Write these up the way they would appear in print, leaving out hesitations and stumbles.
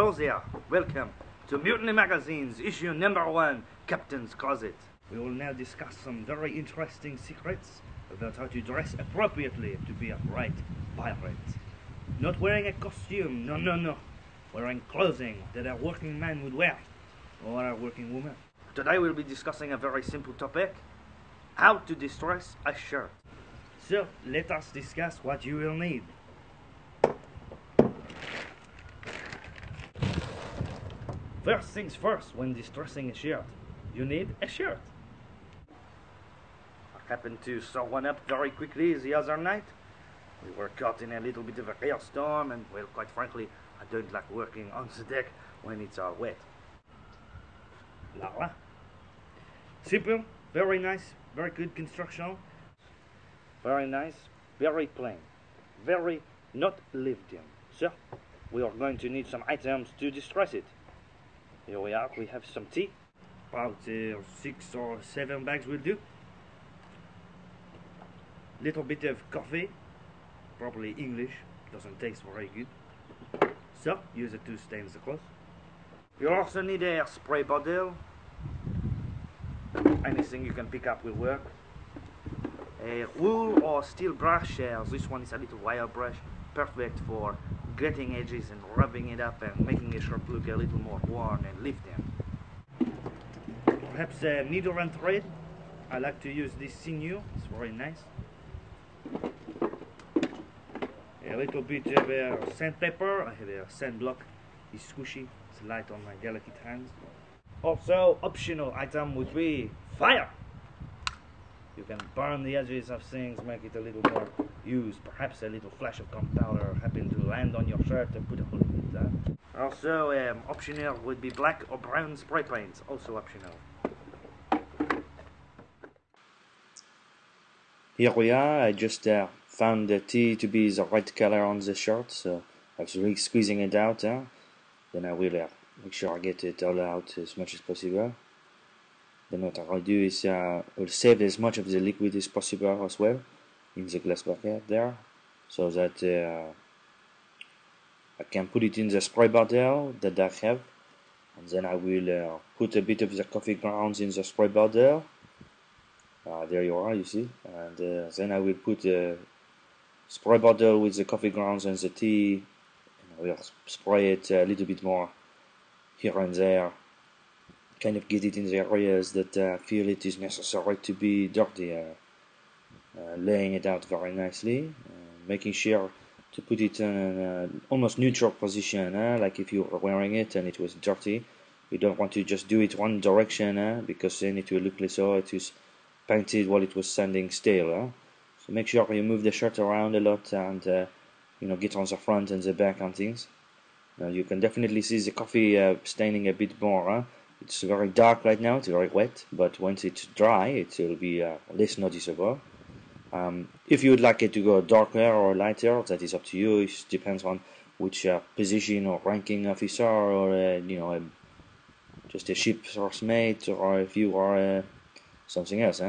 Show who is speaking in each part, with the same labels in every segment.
Speaker 1: Hello there, welcome to Mutiny Magazine's issue #1, Captain's Closet. We will now discuss some very interesting secrets about how to dress appropriately to be a right pirate. Not wearing a costume, no. Wearing clothing that a working man would wear, or a working woman. Today we'll be discussing a very simple topic: how to distress a shirt. So, let us discuss what you will need. First things first, when distressing a shirt, you need a shirt. I happened to sew one up very quickly the other night. We were caught in a little bit of a hailstorm, and well, quite frankly, I don't like working on the deck when it's all wet. Voila. Simple, very nice, very good construction. Very nice, very plain, very not lived in. So, we are going to need some items to distress it. Here we are, we have some tea. About 6 or 7 bags will do. Little bit of coffee, probably English, doesn't taste very good. So, use it to stain the clothes. You also need a spray bottle. Anything you can pick up will work. A wool or steel brush. This one is a little wire brush, perfect for gritting edges and rubbing it up and making a shirt look a little more worn and lived in. Perhaps a needle and thread. I like to use this sinew, it's very nice. A little bit of sandpaper. I have a sand block, it's squishy, it's light on my delicate hands. Also, optional item would be fire. You can burn the edges of things, make it a little more used. Perhaps a little flash of gunpowder happen to land on your shirt and put a hole in it. Also, optional would be black or brown spray paints, also optional. Here we are. I just found the tea to be the right color on the shirt, so I was really squeezing it out. Then I will make sure I get it all out as much as possible. Then what I'll do is I'll save as much of the liquid as possible as well in the glass bucket there, so that I can put it in the spray bottle that I have, and then I will put a bit of the coffee grounds in the spray bottle. There you are, you see, and then I will put the spray bottle with the coffee grounds and the tea, and I will spray it a little bit more here and there. Kind of get it in the areas that feel it is necessary to be dirty, laying it out very nicely, making sure to put it in an almost neutral position, like if you were wearing it and it was dirty. You don't want to just do it one direction, because then it will look like so it was painted while it was standing still. So make sure you move the shirt around a lot and get on the front and the back and things. Now you can definitely see the coffee staining a bit more. It's very dark right now, it's very wet, but once it's dry, it will be less noticeable. If you would like it to go darker or lighter, that is up to you. It depends on which position or ranking officer, or just a ship's mate, or if you are something else,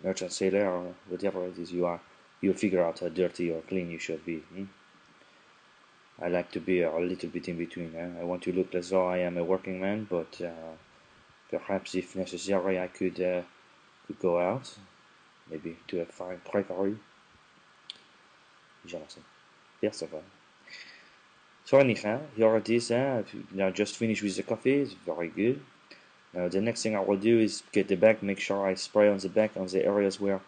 Speaker 1: merchant sailor, or whatever it is you are, you figure out how dirty or clean you should be. I like to be a little bit in between. I want to look as though I am a working man, but perhaps if necessary I could go out, maybe to a fine crackery. So anyhow, here it is. Now just finished with the coffee, it's very good. Now the next thing I will do is get the back, make sure I spray on the back, on the areas where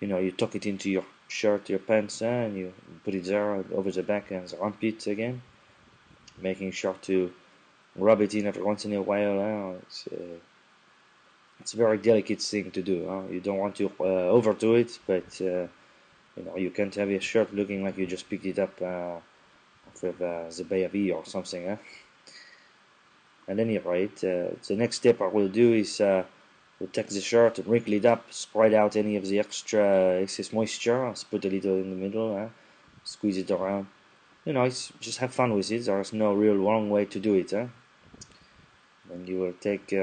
Speaker 1: you tuck it into your shirt, your pants, and you put it there over the back and the armpit again, making sure to rub it in every once in a while. It's a very delicate thing to do. You don't want to overdo it, but you can't have your shirt looking like you just picked it up off of the Bay of E or something. At any rate, the next step I will do is we'll take the shirt and wrinkle it up, spread out any of the excess moisture, put a little in the middle, squeeze it around. Just have fun with it. There's no real wrong way to do it. Then you will take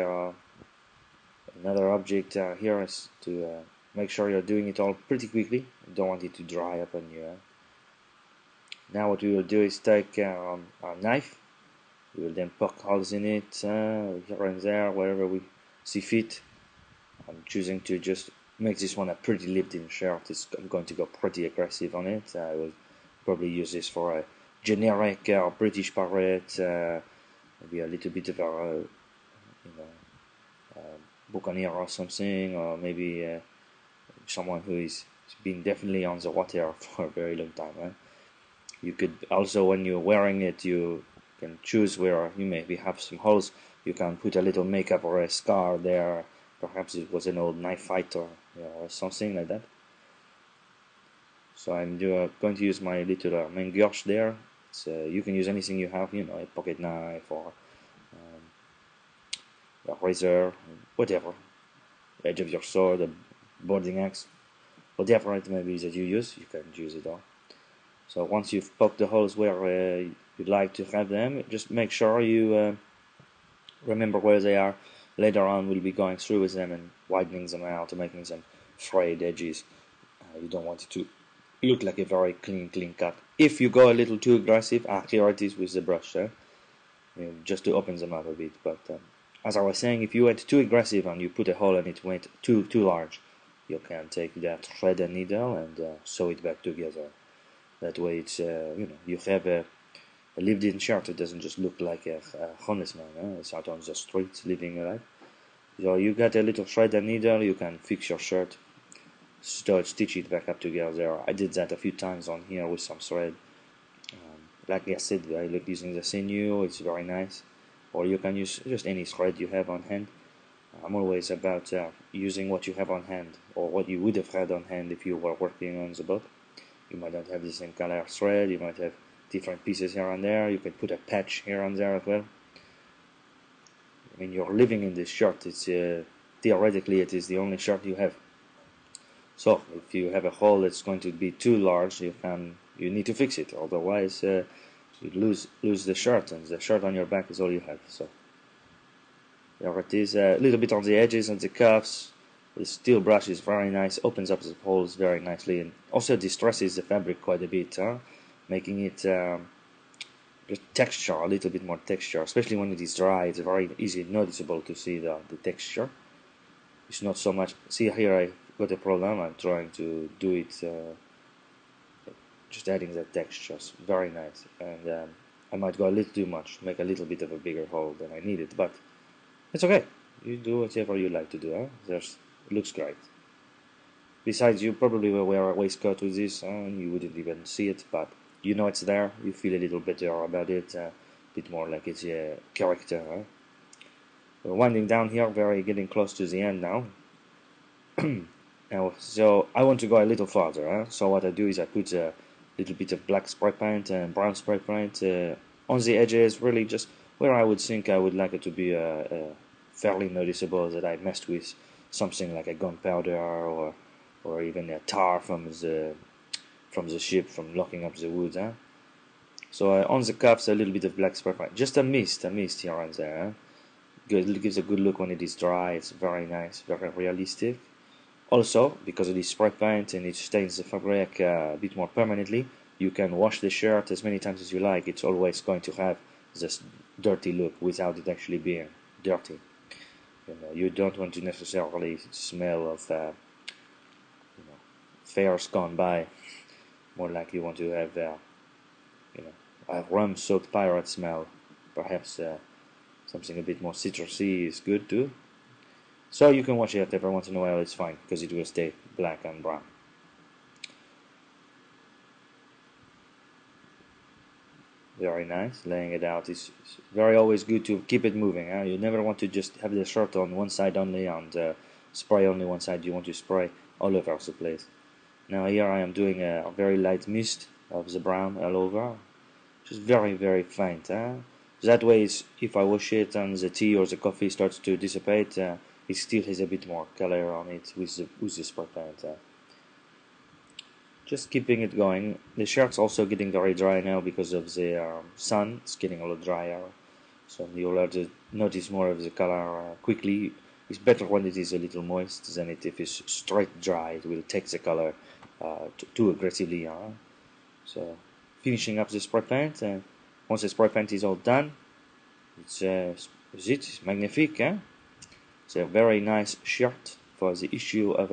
Speaker 1: another object here is to make sure you're doing it all pretty quickly. You don't want it to dry up on you. Now what we will do is take a knife We will then poke holes in it here and there, wherever we see fit. I'm choosing to just make this one a pretty lived-in shirt. I'm going to go pretty aggressive on it. I will probably use this for a generic British pirate, maybe a little bit of a you know, buccaneer or something, or maybe someone who is been definitely on the water for a very long time. You could also, when you're wearing it, you can choose where you maybe have some holes. You can put a little makeup or a scar there. Perhaps it was an old knife fight or something like that. So I'm going to use my little main gouache there. You can use anything you have, a pocket knife or a razor, whatever. Edge of your sword, a boarding axe, whatever it may be that you use, you can use it all. So once you've poked the holes where you'd like to have them, just make sure you remember where they are. Later on we'll be going through with them and widening them out, making some frayed edges. You don't want it to look like a very clean cut. If you go a little too aggressive, here it is with the brush there, just to open them up a bit. But as I was saying, if you went too aggressive and you put a hole and it went too large, you can take that thread and needle and sew it back together. That way it's you have a lived-in shirt. It doesn't just look like a homeless man. It's out on the streets living a life. So you got a little thread and needle, you can fix your shirt, stitch it back up together. I did that a few times on here with some thread. Like I said, I like using the sinew, it's very nice. Or you can use just any thread you have on hand. I'm always about using what you have on hand, or what you would have had on hand if you were working on the boat. You might not have the same color thread, you might have different pieces here and there, you can put a patch here and there as well. I mean, you're living in this shirt, it's theoretically it is the only shirt you have. So if you have a hole that's going to be too large, you need to fix it, otherwise you lose the shirt, and the shirt on your back is all you have. So there it is, a little bit on the edges and the cuffs. The steel brush is very nice, opens up the holes very nicely, and also distresses the fabric quite a bit, making it just texture, a little bit more texture, especially when it is dry. It's very easy, noticeable to see the texture. It's not so much. See here, I got a problem. I'm trying to do it, just adding the textures. Very nice, and I might go a little too much, make a little bit of a bigger hole than I needed, but it's okay. You do whatever you like to do. It looks great. Besides, you probably will wear a waistcoat with this, and you wouldn't even see it, but you know it's there. You feel a little better about it, a bit more like it's a character. We're winding down here, getting close to the end now. So I want to go a little farther. So what I do is I put a little bit of black spray paint and brown spray paint on the edges, really just where I would think I would like it to be fairly noticeable that I messed with something like a gunpowder or even a tar from the ship from locking up the wood. So on the cuffs a little bit of black spray paint, just a mist here and there. It gives a good look when it is dry. It's very nice, very realistic. Also, because it is spray paint and it stains the fabric a bit more permanently, you can wash the shirt as many times as you like. It's always going to have this dirty look without it actually being dirty. You don't want to necessarily smell of fairs gone by. More like you want to have a rum-soaked pirate smell. Perhaps something a bit more citrusy is good too. So you can wash it every once in a while, it's fine, because it will stay black and brown. Very nice, laying it out is very always good to keep it moving. You never want to just have the shirt on one side only and spray only one side. You want to spray all over the place. Now here I am doing a very light mist of the brown all over, just very faint. That way, if I wash it and the tea or the coffee starts to dissipate, it still has a bit more color on it with the spray paint. Just keeping it going. The shirt's also getting very dry now because of the sun. It's getting a lot drier, so you'll have to notice more of the color quickly. It's better when it is a little moist than if it's straight dry. It will take the color too aggressively. So finishing up the spray paint, and once the spray paint is all done, it's magnifique, huh? It's a very nice shirt for the issue of,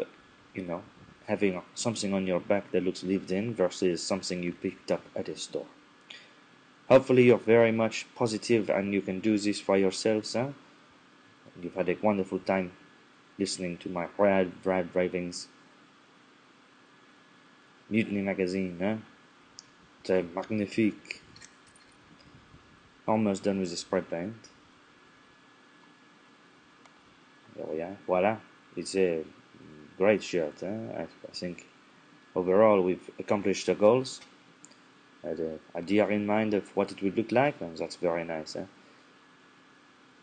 Speaker 1: having something on your back that looks lived in versus something you picked up at a store. Hopefully you're very much positive and you can do this for yourselves, huh? You've had a wonderful time listening to my rad ravings. Mutiny magazine, huh? C'est magnifique. Almost done with the spray paint. There we are. Voila. It's a great shirt, huh? I think overall we've accomplished the goals. I had an idea in mind of what it would look like, and that's very nice, huh?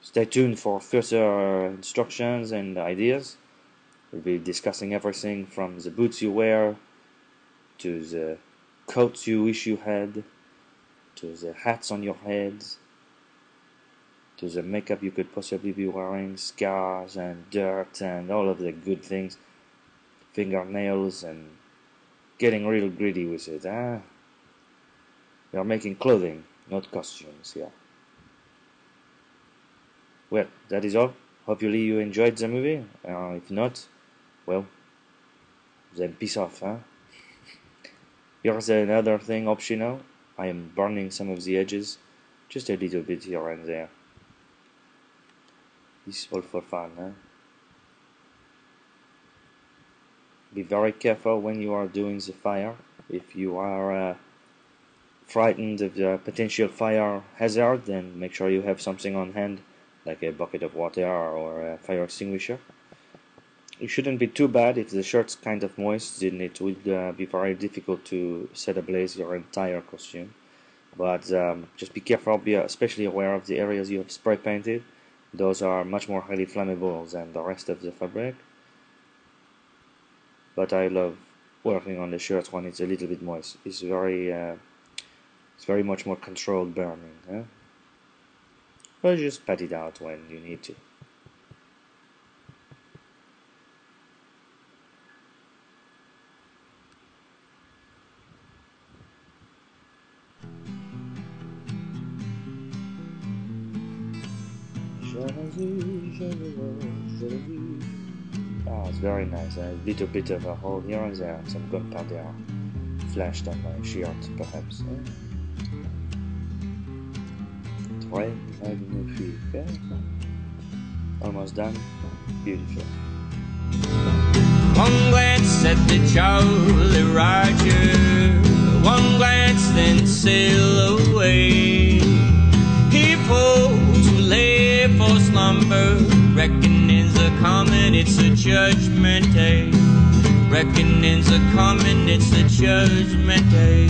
Speaker 1: Stay tuned for further instructions and ideas. We'll be discussing everything from the boots you wear, to the coats you wish you had, to the hats on your heads, to the makeup you could possibly be wearing, scars and dirt and all of the good things, fingernails, and getting real gritty with it. We are making clothing, not costumes here. Well, that is all. Hopefully you enjoyed the movie. If not, well, then peace off, huh? Here's another thing optional. I am burning some of the edges, just a little bit here and there. It's all for fun, huh? Be very careful when you are doing the fire. If you are frightened of the potential fire hazard, then make sure you have something on hand, like a bucket of water or a fire extinguisher. It shouldn't be too bad. If the shirt's kind of moist, then it would be very difficult to set ablaze your entire costume. But just be careful, be especially aware of the areas you have spray painted. Those are much more highly flammable than the rest of the fabric. But I love working on the shirts when it's a little bit moist. It's very much more controlled burning, huh? But just pat it out when you need to. It's very nice. A little bit of a hole here and there, some gunpowder flashed on my shirt, perhaps. Très magnifique. Almost done. Beautiful.
Speaker 2: One glance at the Jolly Roger, one glance then sail away. He pulled too late for slumber. Reckoning's a coming, it's a judgment day. Reckoning's a coming, it's a judgment day.